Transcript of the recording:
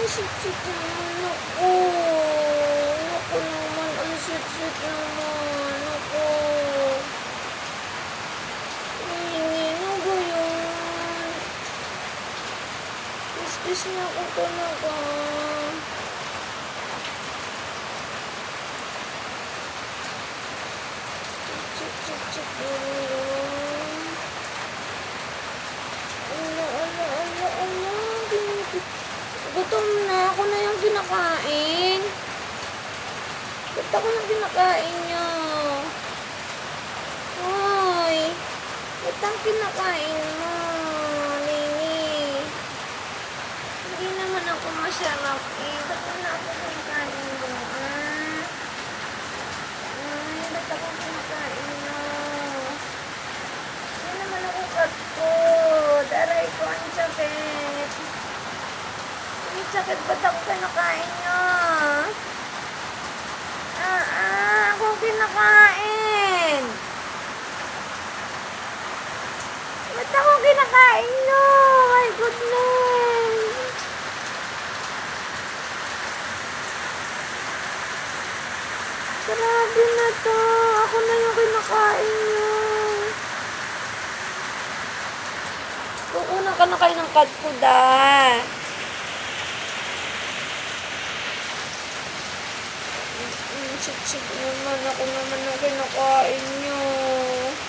sweet naman ako. Naku naman, ang sweet naman ako. Ano ba yun? Kiss niya ako talaga. Chik mo yun. Ala. Gutom na. Ako na yung kinakain. Ba't ako na kinakain niyo? Hoy. Ba't ang kinakain mo, Nini? Hindi naman ako masarap eh. Ba't na ako kinakain mo? Ba't ako kinakain mo? Hindi naman ako kat-food. Aray ko, ang sakit. Ang sakit, ba't ako kinakain nyo? Ako kinakain. Ba't ako kinakain nyo? My goodness. Grabe na to. Ako na yung kinakain nyo. Kukunan ka na kayo ng cat food ah. Sik naman. Ako naman ang kinakain nyo.